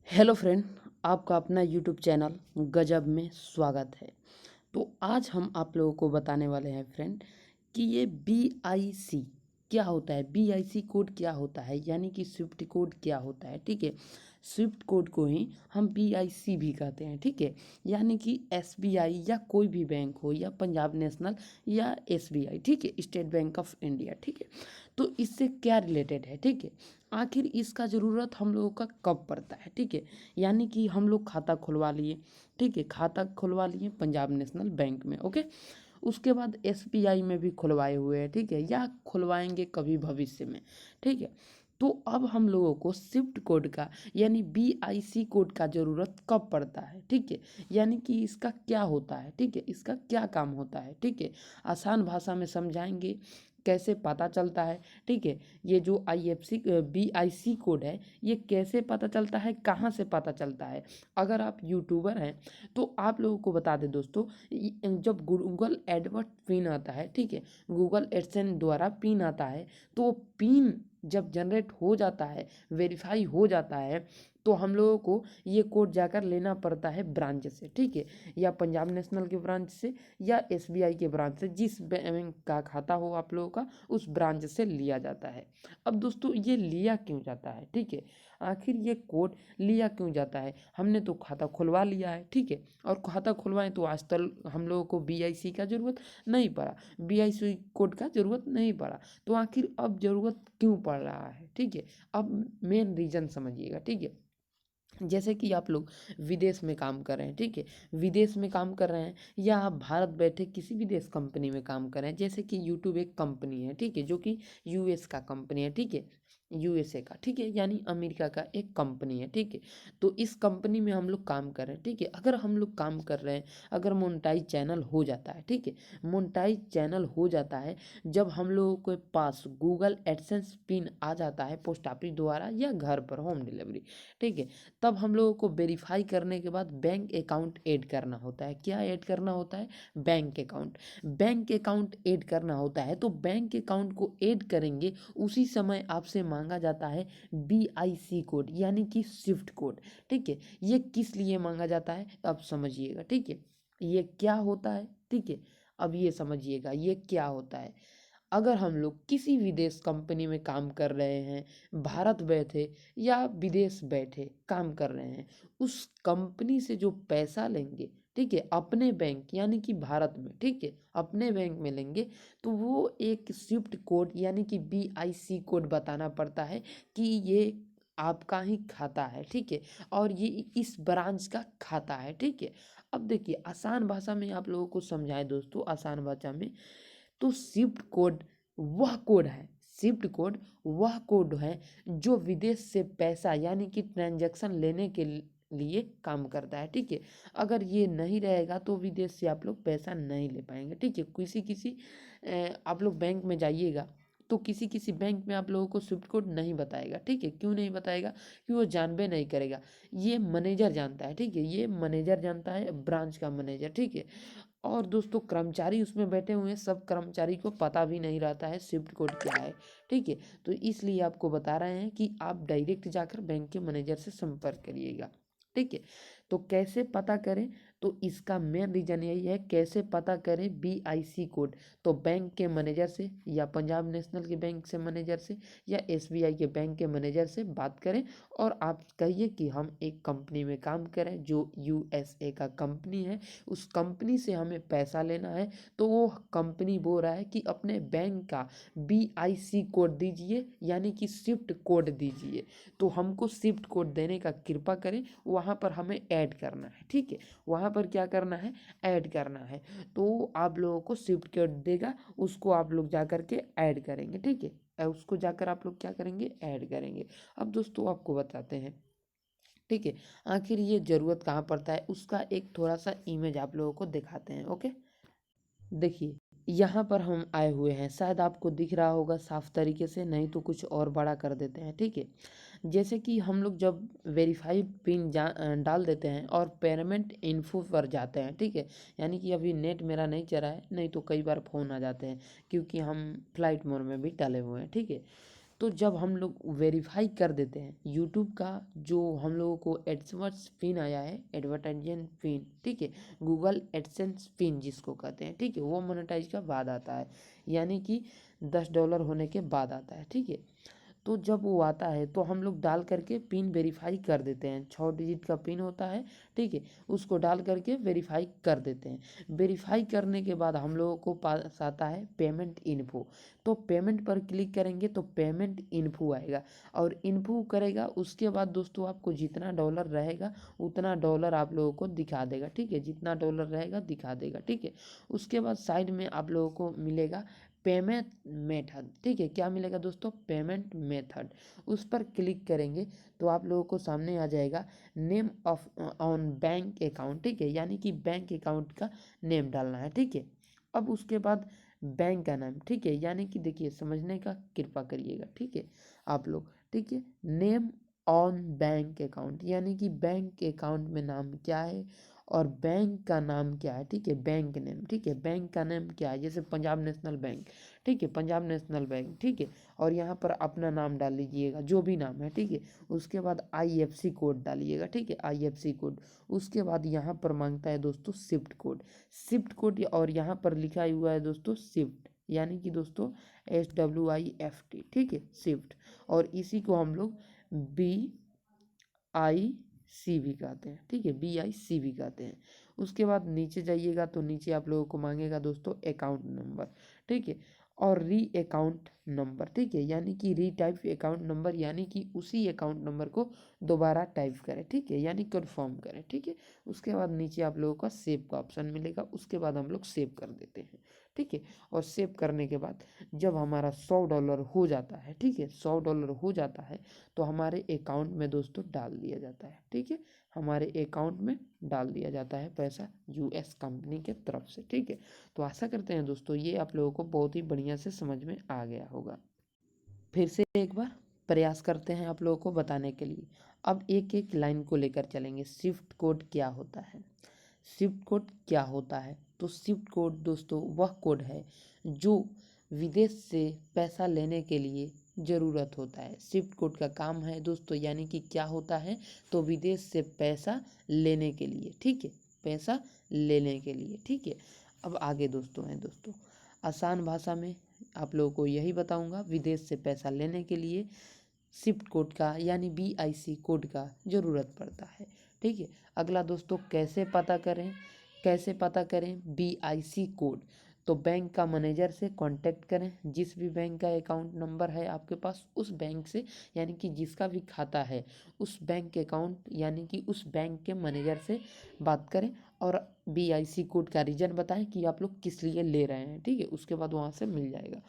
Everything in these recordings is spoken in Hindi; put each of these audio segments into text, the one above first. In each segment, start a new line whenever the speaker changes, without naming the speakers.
हेलो फ्रेंड, आपका अपना यूट्यूब चैनल गजब में स्वागत है। तो आज हम आप लोगों को बताने वाले हैं फ्रेंड कि ये BIC क्या होता है, BIC कोड क्या होता है, यानी कि स्विफ्ट कोड क्या होता है। ठीक है, स्विफ्ट कोड को ही हम BIC भी कहते हैं। ठीक है, यानी कि SBI या कोई भी बैंक हो, या पंजाब नेशनल या SBI, ठीक है, स्टेट बैंक ऑफ इंडिया। ठीक है, तो इससे क्या रिलेटेड है। ठीक है, आखिर इसका ज़रूरत हम लोगों का कब पड़ता है। ठीक है, यानी कि हम लोग खाता खुलवा लिए। ठीक है, खाता खुलवा लिए पंजाब नेशनल बैंक में। ओके, उसके बाद SBI में भी खुलवाए हुए हैं। ठीक है, या खुलवाएंगे कभी भविष्य में। ठीक है, तो अब हम लोगों को स्विफ्ट कोड का यानी BIC कोड का ज़रूरत कब पड़ता है। ठीक है, यानी कि इसका क्या होता है। ठीक है, इसका क्या काम होता है। ठीक है, आसान भाषा में समझाएंगे कैसे पता चलता है। ठीक है, ये जो BIC कोड है, ये कैसे पता चलता है, कहाँ से पता चलता है। अगर आप यूट्यूबर हैं तो आप लोगों को बता दें दोस्तों, जब गूगल एडवर्ड पिन आता है, ठीक है, गूगल एडसेंस द्वारा पिन आता है, तो वो पिन जब जनरेट हो जाता है, वेरीफाई हो जाता है, तो हम लोगों को ये कोड जाकर लेना पड़ता है ब्रांच से। ठीक है, या पंजाब नेशनल के ब्रांच से या SBI के ब्रांच से, जिस बैंक का खाता हो आप लोगों का, उस ब्रांच से लिया जाता है। अब दोस्तों, ये लिया क्यों जाता है। ठीक है, आखिर ये कोड लिया क्यों जाता है। हमने तो खाता खुलवा लिया है। ठीक है, और खाता खुलवाएं तो आज तक हम लोगों को BIC का ज़रूरत नहीं पड़ा, BIC कोड का ज़रूरत नहीं पड़ा। तो आखिर अब ज़रूरत क्यों पड़ रहा है। ठीक है, अब मेन रीज़न समझिएगा। ठीक है, जैसे कि आप लोग विदेश में काम कर रहे हैं। ठीक है, विदेश में काम कर रहे हैं, या आप भारत बैठे किसी भी देश कंपनी में काम कर रहे हैं। जैसे कि यूट्यूब एक कंपनी है, ठीक है, जो कि US का कंपनी है। ठीक है, USA का, ठीक है, यानी अमेरिका का एक कंपनी है। ठीक है, तो इस कंपनी में हम लोग काम कर रहे हैं। ठीक है, अगर हम लोग काम कर रहे हैं, अगर मोनेटाइज चैनल हो जाता है। ठीक है, मोनेटाइज चैनल हो जाता है जब हम लोगों के पास गूगल एडसेंस पिन आ जाता है पोस्ट ऑफिस द्वारा या घर पर होम डिलीवरी। ठीक है, तब हम लोगों को वेरीफाई करने के बाद बैंक अकाउंट ऐड करना होता है। क्या ऐड करना होता है, bank account. Bank account add करना होता है, तो बैंक अकाउंट को ऐड करेंगे, उसी समय आपसे मांगा जाता है BIC कोड, यानी कि स्विफ्ट कोड। ठीक है, ये किस लिए मांगा जाता है अब समझिएगा। ठीक है, ये क्या होता है। ठीक है, अब ये समझिएगा ये क्या होता है। अगर हम लोग किसी विदेश कंपनी में काम कर रहे हैं, भारत बैठे या विदेश बैठे काम कर रहे हैं, उस कंपनी से जो पैसा लेंगे, ठीक है, अपने बैंक यानी कि भारत में, ठीक है, अपने बैंक में लेंगे, तो वो एक स्विफ्ट कोड यानी कि BIC कोड बताना पड़ता है कि ये आपका ही खाता है। ठीक है, और ये इस ब्रांच का खाता है। ठीक है, अब देखिए आसान भाषा में आप लोगों को समझाएं दोस्तों, आसान भाषा में, तो स्विफ्ट कोड वह कोड है, स्विफ्ट कोड वह कोड है जो विदेश से पैसा यानी कि ट्रांजैक्शन लेने के लिए काम करता है। ठीक है, अगर ये नहीं रहेगा तो विदेश से आप लोग पैसा नहीं ले पाएंगे। ठीक है, किसी किसी आप लोग बैंक में जाइएगा तो किसी किसी बैंक में आप लोगों को स्विफ्ट कोड नहीं बताएगा। ठीक है, क्यों नहीं बताएगा, कि वो जानबे नहीं करेगा, ये मैनेजर जानता है। ठीक है, ये मैनेजर जानता है, ब्रांच का मैनेजर। ठीक है, और दोस्तों कर्मचारी उसमें बैठे हुए हैं, सब कर्मचारी को पता भी नहीं रहता है स्विफ्ट कोड क्या है। ठीक है, तो इसलिए आपको बता रहे हैं कि आप डायरेक्ट जाकर बैंक के मैनेजर से संपर्क करिएगा। ठीक है, तो कैसे पता करें, तो इसका मेन रीजन यही है, कैसे पता करें BIC कोड। तो बैंक के मैनेजर से, या पंजाब नेशनल के बैंक से मैनेजर से, या SBI के बैंक के मैनेजर से बात करें, और आप कहिए कि हम एक कंपनी में काम करें जो USA का कंपनी है, उस कंपनी से हमें पैसा लेना है। तो वो कंपनी बोल रहा है कि अपने बैंक का BIC कोड दीजिए, यानी कि स्विफ्ट कोड दीजिए। तो हमको स्विफ्ट कोड देने का कृपा करें, वहाँ पर हमें ऐड करना है। ठीक है, वहाँ पर क्या करना है, ऐड करना है। तो आप लोगों को स्विफ्ट कोड देगा, उसको आप लोग जा कर के ऐड करेंगे। ठीक है, उसको जाकर आप लोग क्या करेंगे, ऐड करेंगे। अब दोस्तों आपको बताते हैं, ठीक है, आखिर ये ज़रूरत कहाँ पड़ता है, उसका एक थोड़ा सा इमेज आप लोगों को दिखाते हैं। ओके, देखिए यहाँ पर हम आए हुए हैं, शायद आपको दिख रहा होगा साफ तरीके से, नहीं तो कुछ और बड़ा कर देते हैं। ठीक है, जैसे कि हम लोग जब वेरीफाइड पिन डाल देते हैं और पेमेंट इन्फो पर जाते हैं। ठीक है, यानी कि अभी नेट मेरा नहीं चला है, नहीं तो कई बार फ़ोन आ जाते हैं, क्योंकि हम फ्लाइट मोड में भी डाले हुए हैं। ठीक है, तो जब हम लोग वेरीफाई कर देते हैं यूट्यूब का, जो हम लोगों को एडवर्ड्स पिन आया है, एडवर्टाइजमेंट पिन, ठीक है, गूगल एडसेंस पिन जिसको कहते हैं, ठीक है, वो मोनेटाइज का बाद आता है, यानी कि $10 होने के बाद आता है, ठीक है। तो जब वो आता है तो हम लोग डाल करके पिन वेरीफाई कर देते हैं, 6 डिजिट का पिन होता है, ठीक है, उसको डाल करके वेरीफाई कर देते हैं। वेरीफाई करने के बाद हम लोगों को पास आता है पेमेंट इन्फो। तो पेमेंट पर क्लिक करेंगे तो पेमेंट इन्फो आएगा, और इन्फो करेगा, उसके बाद दोस्तों आपको जितना डॉलर रहेगा उतना डॉलर आप लोगों को दिखा देगा, ठीक है, जितना डॉलर रहेगा दिखा देगा, ठीक है। उसके बाद साइड में आप लोगों को मिलेगा पेमेंट मेथड, ठीक है, क्या मिलेगा दोस्तों, पेमेंट मेथड। उस पर क्लिक करेंगे तो आप लोगों को सामने आ जाएगा name of on bank account, ठीक है, यानी कि बैंक अकाउंट का नेम डालना है, ठीक है। अब उसके बाद बैंक का नाम, ठीक है, यानी कि देखिए समझने का कृपा करिएगा, ठीक है आप लोग, ठीक है। नेम ऑन बैंक अकाउंट, यानी कि बैंक अकाउंट में नाम क्या है और बैंक का नाम क्या है, ठीक है, बैंक नेम, ठीक है, बैंक का नेम क्या है, जैसे पंजाब नेशनल बैंक, ठीक है, पंजाब नेशनल बैंक, ठीक है। और यहाँ पर अपना नाम डाल लीजिएगा, जो भी नाम है, ठीक है। उसके बाद IFC कोड डालिएगा, ठीक है, IFC कोड। उसके बाद यहाँ पर मांगता है दोस्तों शिफ्ट कोड, शिफ्ट कोड, और यहाँ पर लिखा हुआ है दोस्तों शिफ्ट, यानी कि दोस्तों SWIFT, ठीक है, शिफ्ट। और इसी को हम लोग BIC भी कहते हैं, ठीक है, BIC भी कहते हैं। उसके बाद नीचे जाइएगा तो नीचे आप लोगों को मांगेगा दोस्तों अकाउंट नंबर, ठीक है, और री अकाउंट नंबर, ठीक है, यानी कि री टाइप अकाउंट नंबर, यानी कि उसी अकाउंट नंबर को दोबारा टाइप करें, ठीक है, यानी कन्फर्म करें, ठीक है। उसके बाद नीचे आप लोगों का सेव का ऑप्शन मिलेगा, उसके बाद हम लोग सेव कर देते हैं, ठीक है। और सेव करने के बाद जब हमारा $100 हो जाता है, ठीक है, $100 हो जाता है तो हमारे अकाउंट में दोस्तों डाल दिया जाता है, ठीक है, हमारे अकाउंट में डाल दिया जाता है पैसा US कंपनी के तरफ से, ठीक है। तो आशा करते हैं दोस्तों ये आप लोगों को बहुत ही बढ़िया से समझ में आ गया होगा। फिर से एक बार प्रयास करते हैं आप लोगों को बताने के लिए। अब एक एक लाइन को लेकर चलेंगे। शिफ्ट कोड क्या होता है, शिफ्ट कोड क्या होता है, तो शिफ्ट कोड दोस्तों वह कोड है जो विदेश से पैसा लेने के लिए ज़रूरत होता है। शिफ्ट कोड का काम है दोस्तों, यानी कि क्या होता है, तो विदेश से पैसा लेने के लिए, ठीक है, पैसा लेने के लिए, ठीक है। अब आगे दोस्तों हैं दोस्तों, आसान भाषा में आप लोगों को यही बताऊंगा, विदेश से पैसा लेने के लिए शिफ्ट कोड का यानी BIC कोड का ज़रूरत पड़ता है, ठीक है। अगला दोस्तों कैसे पता करें, कैसे पता करें BIC कोड, तो बैंक का मैनेजर से कांटेक्ट करें, जिस भी बैंक का अकाउंट नंबर है आपके पास उस बैंक से, यानी कि जिसका भी खाता है उस बैंक अकाउंट यानी कि उस बैंक के मैनेजर से बात करें, और BIC कोड का रीज़न बताएं कि आप लोग किस लिए ले रहे हैं, ठीक है, उसके बाद वहाँ से मिल जाएगा।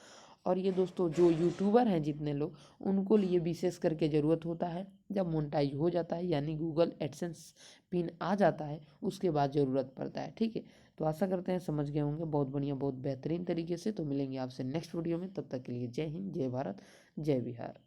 और ये दोस्तों जो यूट्यूबर हैं जितने लोग, उनको लिए विशेष करके ज़रूरत होता है जब मोनेटाइज हो जाता है, यानी गूगल एडसेंस पिन आ जाता है, उसके बाद ज़रूरत पड़ता है, ठीक है। तो आशा करते हैं समझ गए होंगे बहुत बढ़िया, बहुत बेहतरीन तरीके से। तो मिलेंगे आपसे नेक्स्ट वीडियो में, तब तक के लिए जय हिंद, जय भारत, जय बिहार।